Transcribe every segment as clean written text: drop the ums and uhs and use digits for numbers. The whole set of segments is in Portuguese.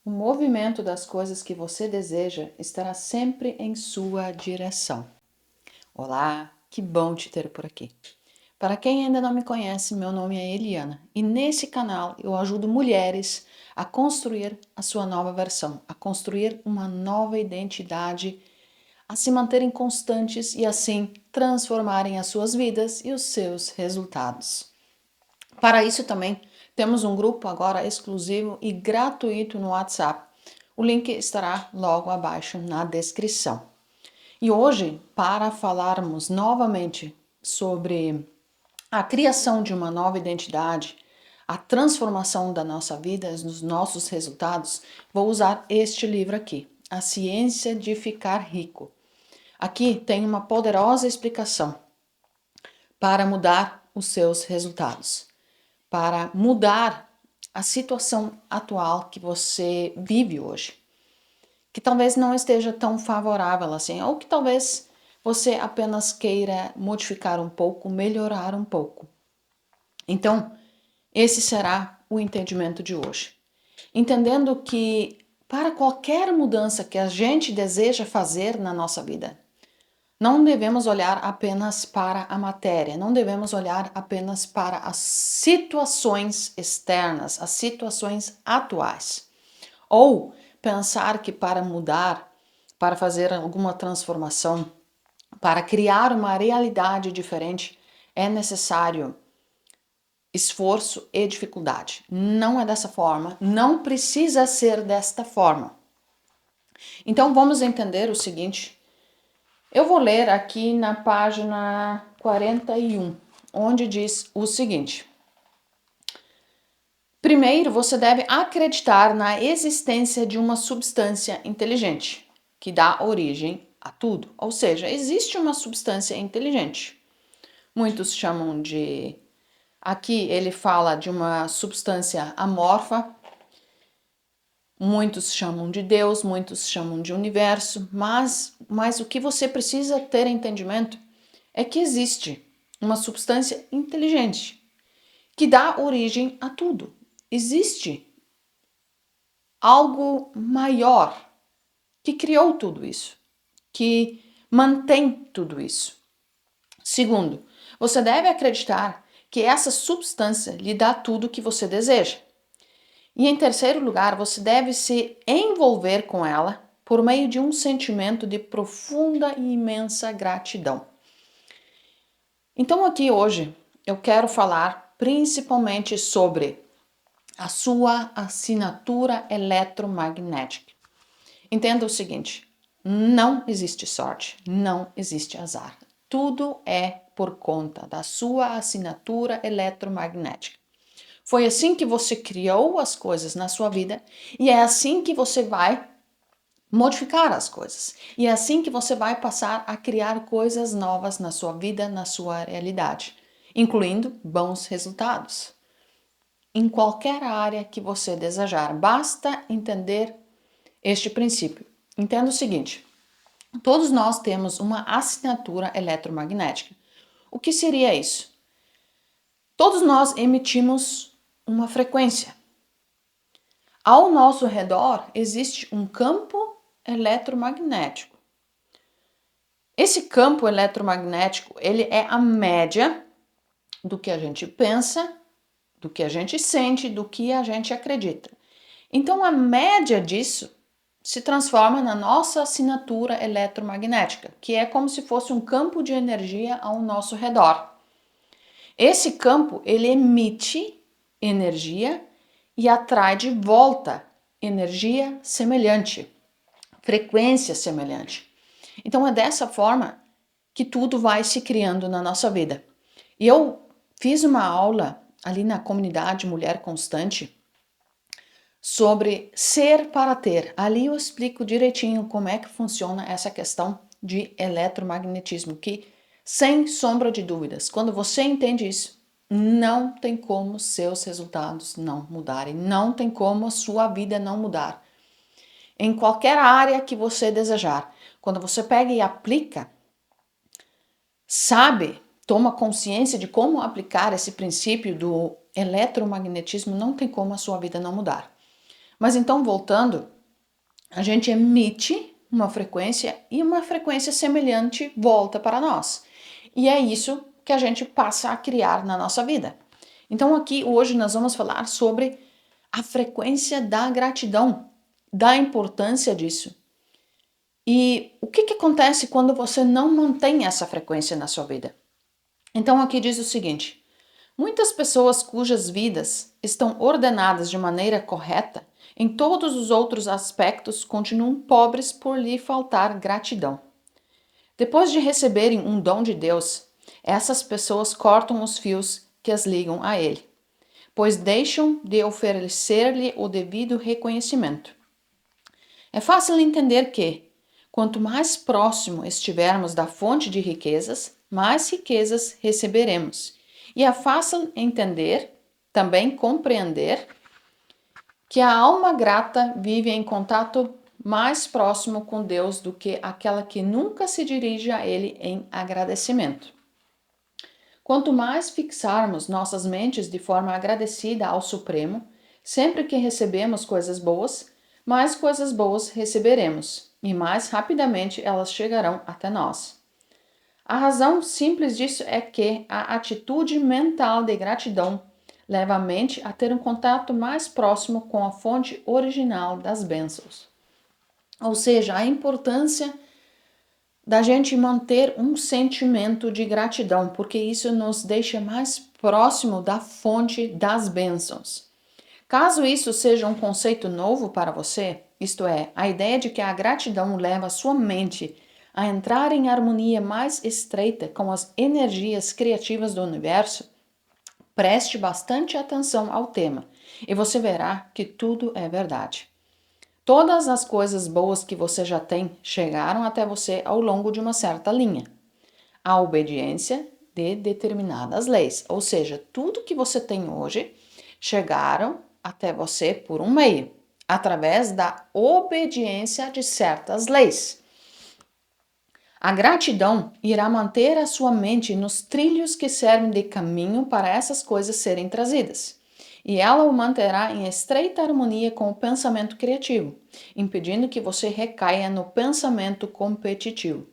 O movimento das coisas que você deseja estará sempre em sua direção. Olá, que bom te ter por aqui. Para quem ainda não me conhece, meu nome é Eliana e nesse canal eu ajudo mulheres a construir a sua nova versão, a construir uma nova identidade, a se manterem constantes e assim transformarem as suas vidas e os seus resultados. Para isso também temos um grupo agora exclusivo e gratuito no WhatsApp. O link estará logo abaixo na descrição. E hoje, para falarmos novamente sobre a criação de uma nova identidade, a transformação da nossa vida, dos nossos resultados, vou usar este livro aqui, A Ciência de Ficar Rico. Aqui tem uma poderosa explicação para mudar os seus resultados, para mudar a situação atual que você vive hoje, que talvez não esteja tão favorável assim, ou que talvez você apenas queira modificar um pouco, melhorar um pouco. Então, esse será o entendimento de hoje. Entendendo que para qualquer mudança que a gente deseja fazer na nossa vida, não devemos olhar apenas para a matéria, não devemos olhar apenas para as situações externas, as situações atuais. Ou pensar que para mudar, para fazer alguma transformação, para criar uma realidade diferente, é necessário esforço e dificuldade. Não é dessa forma, não precisa ser desta forma. Então vamos entender o seguinte. Eu vou ler aqui na página 41, onde diz o seguinte: primeiro, você deve acreditar na existência de uma substância inteligente, que dá origem a tudo. Ou seja, existe uma substância inteligente. Muitos chamam de... Aqui ele fala de uma substância amorfa. Muitos chamam de Deus, muitos chamam de universo, mas o que você precisa ter entendimento é que existe uma substância inteligente que dá origem a tudo. Existe algo maior que criou tudo isso, que mantém tudo isso. Segundo, você deve acreditar que essa substância lhe dá tudo o que você deseja. E em terceiro lugar, você deve se envolver com ela por meio de um sentimento de profunda e imensa gratidão. Então aqui hoje eu quero falar principalmente sobre a sua assinatura eletromagnética. Entenda o seguinte, não existe sorte, não existe azar. Tudo é por conta da sua assinatura eletromagnética. Foi assim que você criou as coisas na sua vida e é assim que você vai modificar as coisas. E é assim que você vai passar a criar coisas novas na sua vida, na sua realidade, incluindo bons resultados. Em qualquer área que você desejar, basta entender este princípio. Entenda o seguinte, todos nós temos uma assinatura eletromagnética. O que seria isso? Todos nós emitimos uma frequência. Ao nosso redor existe um campo eletromagnético. Esse campo eletromagnético, ele é a média do que a gente pensa, do que a gente sente, do que a gente acredita. Então, a média disso se transforma na nossa assinatura eletromagnética, que é como se fosse um campo de energia ao nosso redor. Esse campo, ele emite energia e atrai de volta energia semelhante, frequência semelhante. Então é dessa forma que tudo vai se criando na nossa vida. E eu fiz uma aula ali na comunidade Mulher Constante sobre ser para ter. Ali eu explico direitinho como é que funciona essa questão de eletromagnetismo, que sem sombra de dúvidas, quando você entende isso, não tem como seus resultados não mudarem, não tem como a sua vida não mudar. Em qualquer área que você desejar, quando você pega e aplica, sabe, toma consciência de como aplicar esse princípio do eletromagnetismo, não tem como a sua vida não mudar. Mas então, voltando, a gente emite uma frequência e uma frequência semelhante volta para nós. E é isso que a gente passa a criar na nossa vida. Então, aqui hoje nós vamos falar sobre a frequência da gratidão, da importância disso. E o que acontece quando você não mantém essa frequência na sua vida? Então, aqui diz o seguinte: muitas pessoas cujas vidas estão ordenadas de maneira correta, em todos os outros aspectos, continuam pobres por lhe faltar gratidão. Depois de receberem um dom de Deus, essas pessoas cortam os fios que as ligam a Ele, pois deixam de oferecer-lhe o devido reconhecimento. É fácil entender que, quanto mais próximo estivermos da fonte de riquezas, mais riquezas receberemos. E é fácil entender, também compreender, que a alma grata vive em contato mais próximo com Deus do que aquela que nunca se dirige a Ele em agradecimento. Quanto mais fixarmos nossas mentes de forma agradecida ao Supremo, sempre que recebemos coisas boas, mais coisas boas receberemos e mais rapidamente elas chegarão até nós. A razão simples disso é que a atitude mental de gratidão leva a mente a ter um contato mais próximo com a fonte original das bênçãos. Ou seja, a importância da gente manter um sentimento de gratidão, porque isso nos deixa mais próximo da fonte das bênçãos. Caso isso seja um conceito novo para você, isto é, a ideia de que a gratidão leva a sua mente a entrar em harmonia mais estreita com as energias criativas do universo, preste bastante atenção ao tema e você verá que tudo é verdade. Todas as coisas boas que você já tem chegaram até você ao longo de uma certa linha. A obediência de determinadas leis, ou seja, tudo que você tem hoje chegaram até você por um meio, através da obediência de certas leis. A gratidão irá manter a sua mente nos trilhos que servem de caminho para essas coisas serem trazidas. E ela o manterá em estreita harmonia com o pensamento criativo, impedindo que você recaia no pensamento competitivo.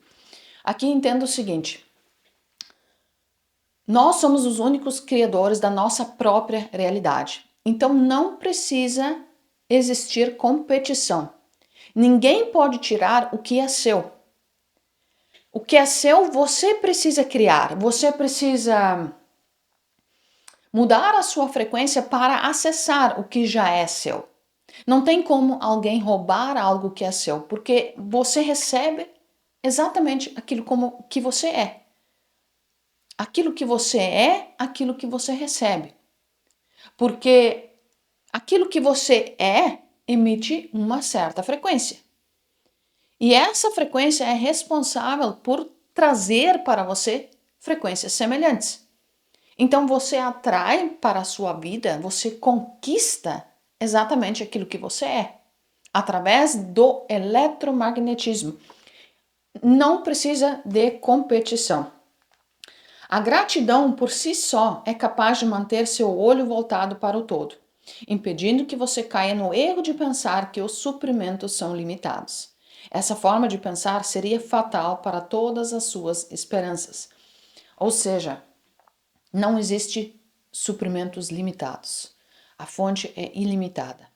Aqui entenda o seguinte: nós somos os únicos criadores da nossa própria realidade. Então não precisa existir competição. Ninguém pode tirar o que é seu. O que é seu, você precisa criar. Você precisa mudar a sua frequência para acessar o que já é seu. Não tem como alguém roubar algo que é seu, porque você recebe exatamente aquilo como que você é. Aquilo que você é, aquilo que você recebe. Porque aquilo que você é emite uma certa frequência. E essa frequência é responsável por trazer para você frequências semelhantes. Então você atrai para a sua vida, você conquista exatamente aquilo que você é, através do eletromagnetismo. Não precisa de competição. A gratidão por si só é capaz de manter seu olho voltado para o todo, impedindo que você caia no erro de pensar que os suprimentos são limitados. Essa forma de pensar seria fatal para todas as suas esperanças. Ou seja, não existe suprimentos limitados. A fonte é ilimitada.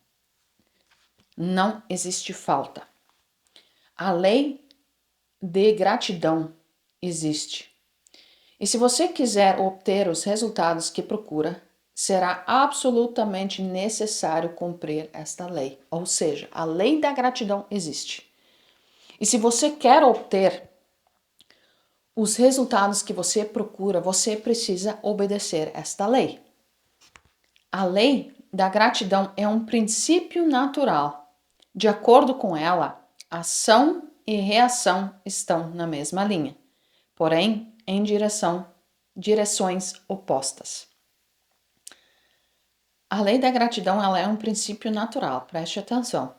Não existe falta. A lei de gratidão existe. E se você quiser obter os resultados que procura, será absolutamente necessário cumprir esta lei. Ou seja, a lei da gratidão existe. E se você quer obter os resultados que você procura, você precisa obedecer esta lei. A lei da gratidão é um princípio natural. De acordo com ela, ação e reação estão na mesma linha, porém em direções opostas. A lei da gratidão ela é um princípio natural, preste atenção.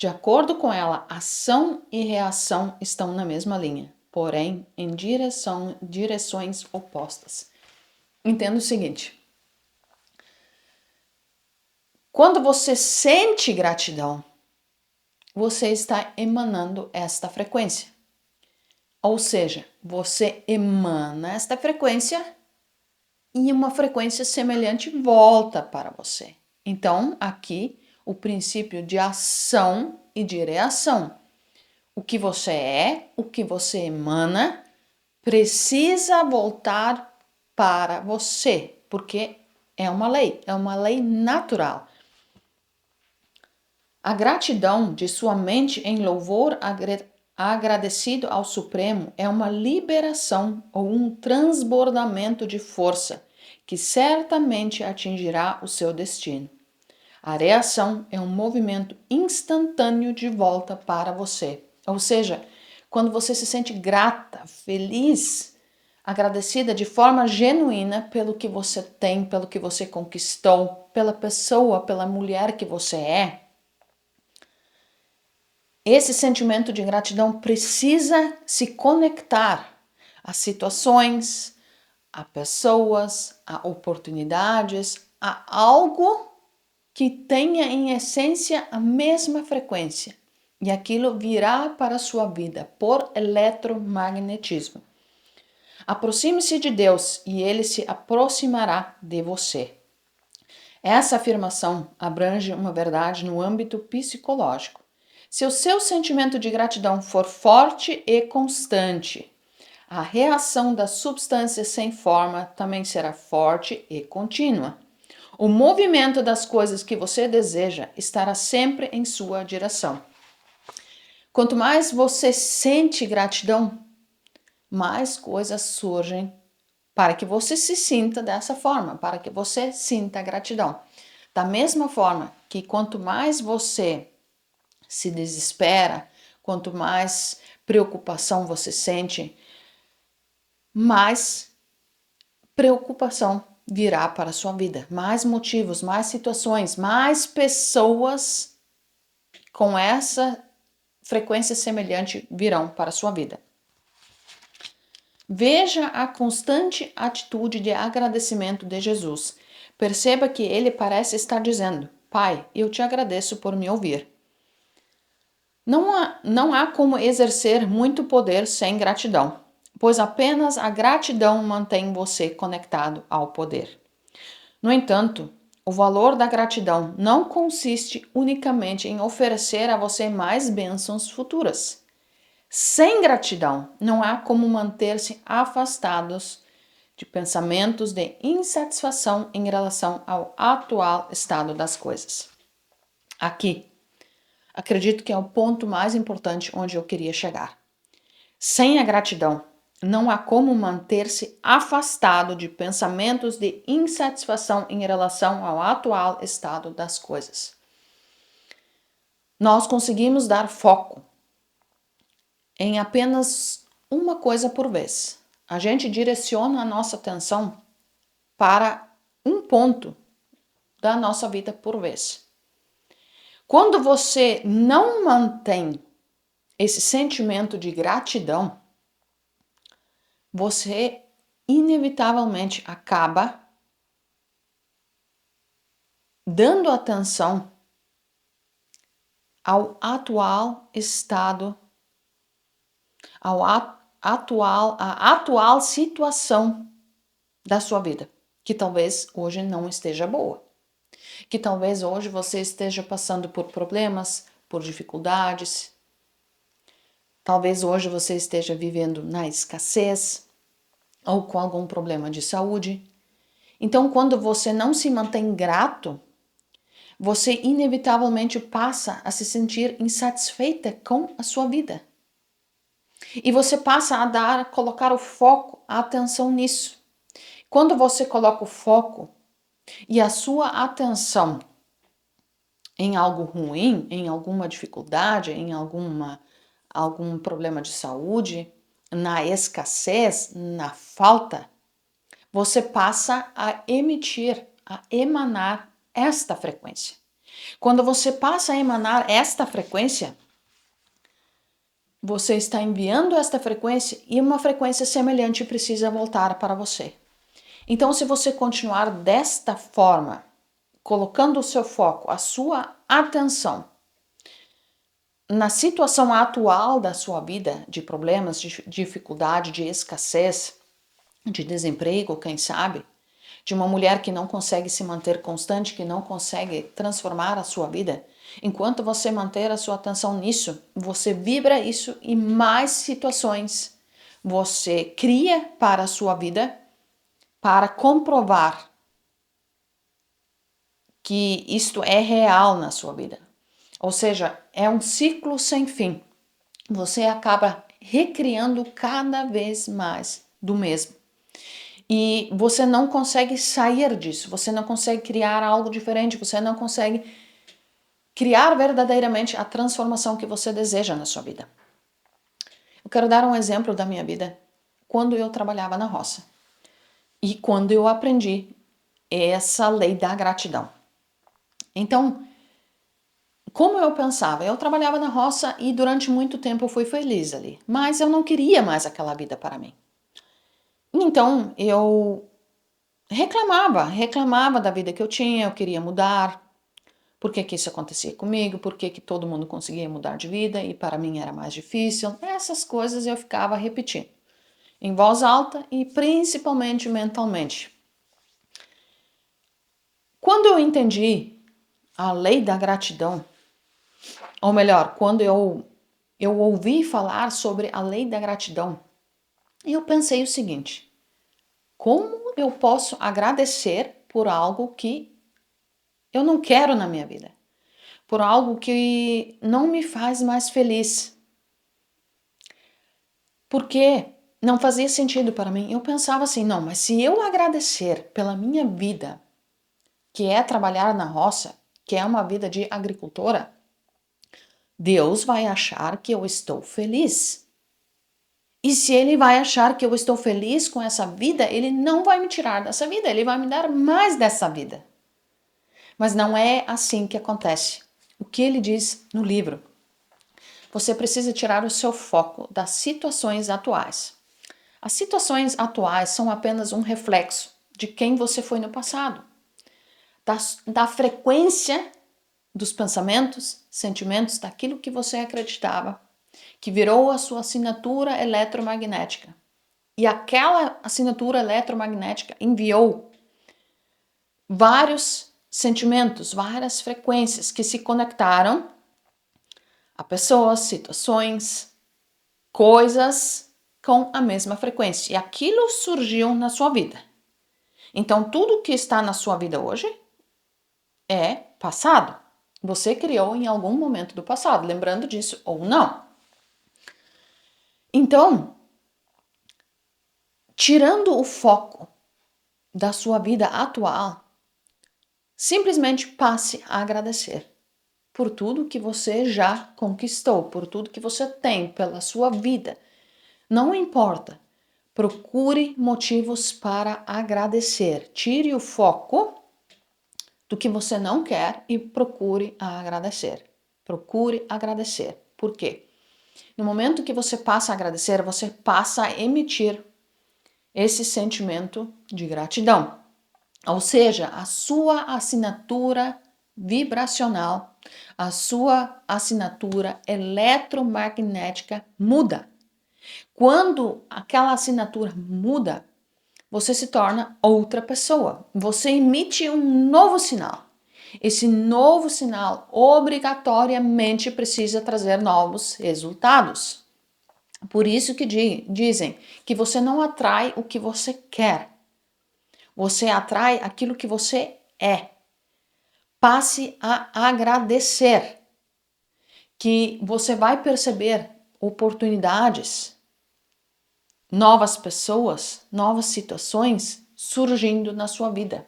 De acordo com ela, ação e reação estão na mesma linha, porém em direções opostas. Entenda o seguinte: Quando você sente gratidão, você está emanando esta frequência. Ou seja, você emana esta frequência e uma frequência semelhante volta para você. Então, aqui o princípio de ação e de reação. O que você é, o que você emana, precisa voltar para você, porque é uma lei natural. A gratidão de sua mente em louvor agradecido ao Supremo é uma liberação ou um transbordamento de força que certamente atingirá o seu destino. A reação é um movimento instantâneo de volta para você. Ou seja, quando você se sente grata, feliz, agradecida de forma genuína pelo que você tem, pelo que você conquistou, pela pessoa, pela mulher que você é, esse sentimento de gratidão precisa se conectar a situações, a pessoas, a oportunidades, a algo que tenha em essência a mesma frequência. E aquilo virá para a sua vida por eletromagnetismo. Aproxime-se de Deus e ele se aproximará de você. Essa afirmação abrange uma verdade no âmbito psicológico. Se o seu sentimento de gratidão for forte e constante, a reação da substância sem forma também será forte e contínua. O movimento das coisas que você deseja estará sempre em sua direção. Quanto mais você sente gratidão, mais coisas surgem para que você se sinta dessa forma, para que você sinta gratidão. Da mesma forma que quanto mais você se desespera, quanto mais preocupação você sente, mais preocupação virá para a sua vida. Mais motivos, mais situações, mais pessoas com essa frequência semelhante virão para a sua vida. Veja a constante atitude de agradecimento de Jesus. Perceba que ele parece estar dizendo: Pai, eu te agradeço por me ouvir. Não há como exercer muito poder sem gratidão, pois apenas a gratidão mantém você conectado ao poder. No entanto, o valor da gratidão não consiste unicamente em oferecer a você mais bênçãos futuras. Sem gratidão, não há como manter-se afastados de pensamentos de insatisfação em relação ao atual estado das coisas. Aqui, acredito que é o ponto mais importante onde eu queria chegar. Sem a gratidão, não há como manter-se afastado de pensamentos de insatisfação em relação ao atual estado das coisas. Nós conseguimos dar foco em apenas uma coisa por vez. A gente direciona a nossa atenção para um ponto da nossa vida por vez. Quando você não mantém esse sentimento de gratidão, você inevitavelmente acaba dando atenção ao atual estado, a atual situação da sua vida, que talvez hoje não esteja boa, que talvez hoje você esteja passando por problemas, por dificuldades, talvez hoje você esteja vivendo na escassez ou com algum problema de saúde. Então, quando você não se mantém grato, você inevitavelmente passa a se sentir insatisfeita com a sua vida. E você passa a colocar o foco, a atenção nisso. Quando você coloca o foco e a sua atenção em algo ruim, em alguma dificuldade, em algum problema de saúde, na escassez, na falta, você passa a emanar esta frequência. Quando você passa a emanar esta frequência, você está enviando esta frequência e uma frequência semelhante precisa voltar para você. Então, se você continuar desta forma, colocando o seu foco, a sua atenção na situação atual da sua vida, de problemas, de dificuldade, de escassez, de desemprego, quem sabe, de uma mulher que não consegue se manter constante, que não consegue transformar a sua vida, enquanto você manter a sua atenção nisso, você vibra isso e mais situações você cria para a sua vida para comprovar que isto é real na sua vida. Ou seja, é um ciclo sem fim. Você acaba recriando cada vez mais do mesmo. E você não consegue sair disso, você não consegue criar algo diferente, você não consegue criar verdadeiramente a transformação que você deseja na sua vida. Eu quero dar um exemplo da minha vida quando eu trabalhava na roça e quando eu aprendi essa lei da gratidão. Então, como eu pensava? Eu trabalhava na roça e durante muito tempo eu fui feliz ali, mas eu não queria mais aquela vida para mim. Então, eu reclamava da vida que eu tinha, eu queria mudar. Por que isso acontecia comigo? Por que todo mundo conseguia mudar de vida e para mim era mais difícil? Essas coisas eu ficava repetindo, em voz alta e principalmente mentalmente. Quando eu entendi a lei da gratidão, ou melhor, quando eu ouvi falar sobre a lei da gratidão, eu pensei o seguinte: como eu posso agradecer por algo que eu não quero na minha vida? Por algo que não me faz mais feliz? Porque não fazia sentido para mim. Eu pensava assim, não, mas se eu agradecer pela minha vida, que é trabalhar na roça, que é uma vida de agricultora, Deus vai achar que eu estou feliz. E se ele vai achar que eu estou feliz com essa vida, ele não vai me tirar dessa vida, ele vai me dar mais dessa vida. Mas não é assim que acontece. O que ele diz no livro? Você precisa tirar o seu foco das situações atuais. As situações atuais são apenas um reflexo de quem você foi no passado, da frequência dos pensamentos, sentimentos, daquilo que você acreditava, que virou a sua assinatura eletromagnética. E aquela assinatura eletromagnética enviou vários sentimentos, várias frequências que se conectaram a pessoas, situações, coisas com a mesma frequência. E aquilo surgiu na sua vida. Então, tudo que está na sua vida hoje é passado. Você criou em algum momento do passado, lembrando disso ou não. Então, tirando o foco da sua vida atual, simplesmente passe a agradecer por tudo que você já conquistou, por tudo que você tem, pela sua vida. Não importa. Procure motivos para agradecer. Tire o foco do que você não quer e procure agradecer. Procure agradecer. Por quê? No momento que você passa a agradecer, você passa a emitir esse sentimento de gratidão. Ou seja, a sua assinatura vibracional, a sua assinatura eletromagnética muda. Quando aquela assinatura muda, você se torna outra pessoa. Você emite um novo sinal. Esse novo sinal obrigatoriamente precisa trazer novos resultados. Por isso que dizem que você não atrai o que você quer. Você atrai aquilo que você é. Passe a agradecer, que você vai perceber oportunidades, novas pessoas, novas situações surgindo na sua vida,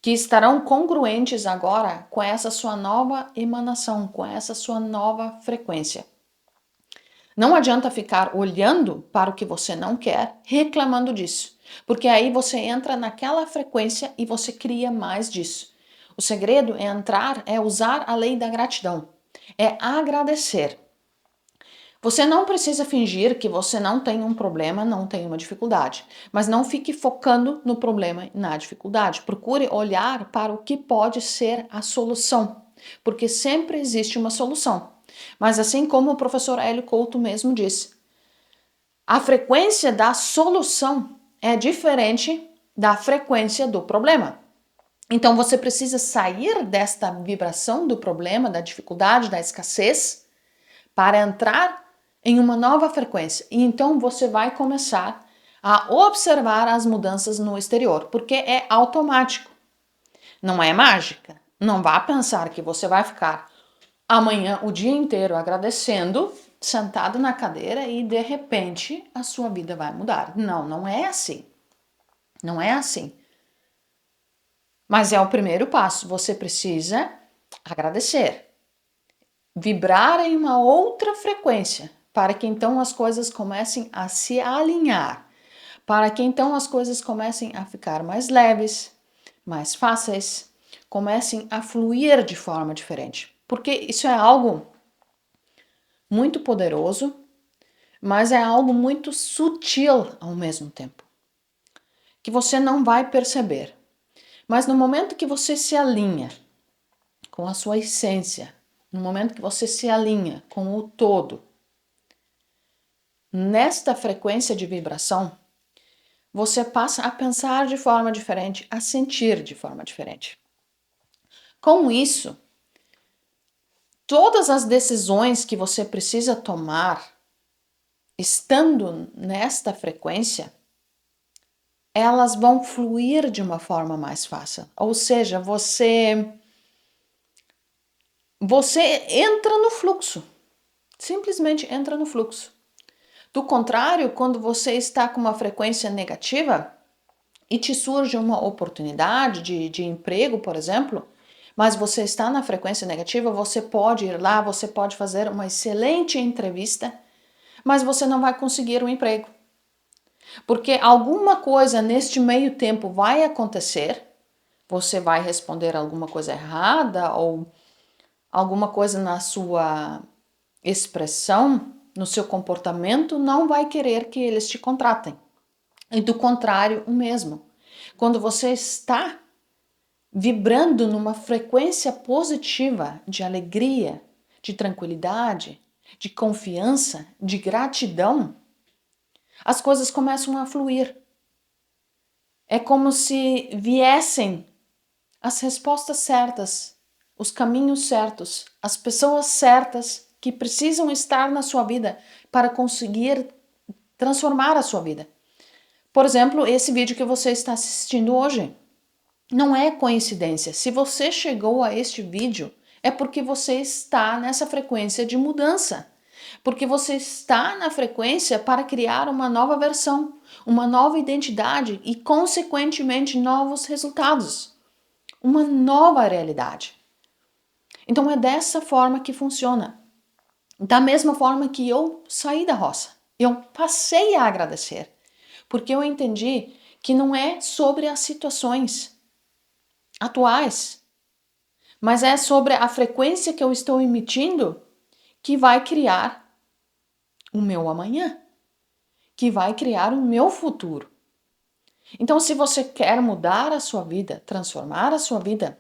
que estarão congruentes agora com essa sua nova emanação, com essa sua nova frequência. Não adianta ficar olhando para o que você não quer, reclamando disso, porque aí você entra naquela frequência e você cria mais disso. O segredo é usar a lei da gratidão, é agradecer. Você não precisa fingir que você não tem um problema, não tem uma dificuldade, mas não fique focando no problema e na dificuldade. Procure olhar para o que pode ser a solução, porque sempre existe uma solução. Mas assim como o professor Hélio Couto mesmo disse, a frequência da solução é diferente da frequência do problema. Então você precisa sair desta vibração do problema, da dificuldade, da escassez, para entrar em uma nova frequência. E então você vai começar a observar as mudanças no exterior, porque é automático, não é mágica. Não vá pensar que você vai ficar amanhã o dia inteiro agradecendo, sentado na cadeira e de repente a sua vida vai mudar. Não, não é assim. Não é assim. Mas é o primeiro passo. Você precisa agradecer, vibrar em uma outra frequência, para que então as coisas comecem a se alinhar, para que então as coisas comecem a ficar mais leves, mais fáceis, comecem a fluir de forma diferente. Porque isso é algo muito poderoso, mas é algo muito sutil ao mesmo tempo, que você não vai perceber. Mas no momento que você se alinha com a sua essência, no momento que você se alinha com o todo, nesta frequência de vibração, você passa a pensar de forma diferente, a sentir de forma diferente. Com isso, todas as decisões que você precisa tomar, estando nesta frequência, elas vão fluir de uma forma mais fácil. Ou seja, você entra no fluxo. Simplesmente entra no fluxo. Do contrário, quando você está com uma frequência negativa e te surge uma oportunidade de emprego, por exemplo, mas você está na frequência negativa, você pode ir lá, você pode fazer uma excelente entrevista, mas você não vai conseguir um emprego. Porque alguma coisa neste meio tempo vai acontecer, você vai responder alguma coisa errada ou alguma coisa na sua expressão, no seu comportamento, não vai querer que eles te contratem. E do contrário, o mesmo. Quando você está vibrando numa frequência positiva de alegria, de tranquilidade, de confiança, de gratidão, as coisas começam a fluir. É como se viessem as respostas certas, os caminhos certos, as pessoas certas que precisam estar na sua vida para conseguir transformar a sua vida. Por exemplo, esse vídeo que você está assistindo hoje. Não é coincidência. Se você chegou a este vídeo, é porque você está nessa frequência de mudança. Porque você está na frequência para criar uma nova versão, uma nova identidade e, consequentemente, novos resultados. Uma nova realidade. Então é dessa forma que funciona. Da mesma forma que eu saí da roça. Eu passei a agradecer. Porque eu entendi que não é sobre as situações atuais, mas é sobre a frequência que eu estou emitindo que vai criar o meu amanhã, que vai criar o meu futuro. Então, se você quer mudar a sua vida, transformar a sua vida,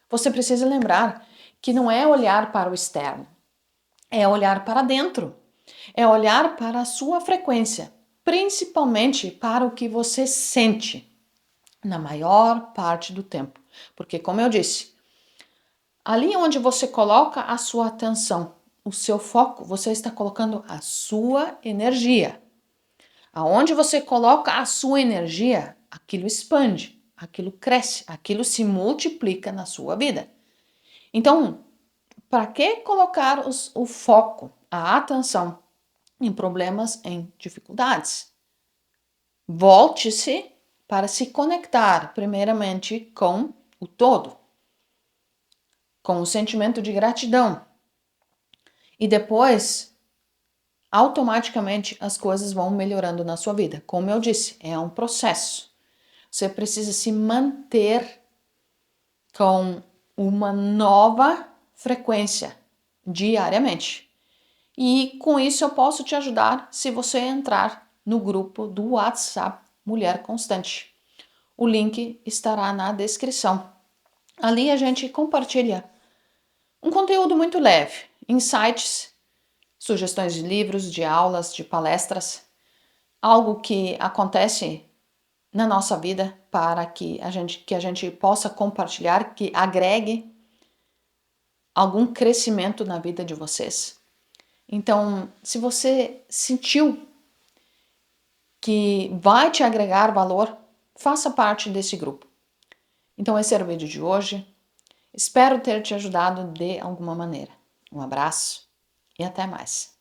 você precisa lembrar que não é olhar para o externo, é olhar para dentro, é olhar para a sua frequência, principalmente para o que você sente na maior parte do tempo. Porque, como eu disse, ali onde você coloca a sua atenção, o seu foco, você está colocando a sua energia. Aonde você coloca a sua energia, aquilo expande, aquilo cresce, aquilo se multiplica na sua vida. Então, para que colocar o foco, a atenção em problemas, em dificuldades? Volte-se para se conectar, primeiramente, com o todo, com o sentimento de gratidão. E depois, automaticamente, as coisas vão melhorando na sua vida. Como eu disse, é um processo. Você precisa se manter com uma nova frequência diariamente. E com isso eu posso te ajudar se você entrar no grupo do WhatsApp Mulher Constante. O link estará na descrição. Ali a gente compartilha um conteúdo muito leve, insights, sugestões de livros, de aulas, de palestras, algo que acontece na nossa vida para que a gente possa compartilhar, que agregue algum crescimento na vida de vocês. Então, se você sentiu que vai te agregar valor, faça parte desse grupo. Então, esse era o vídeo de hoje. Espero ter te ajudado de alguma maneira. Um abraço e até mais.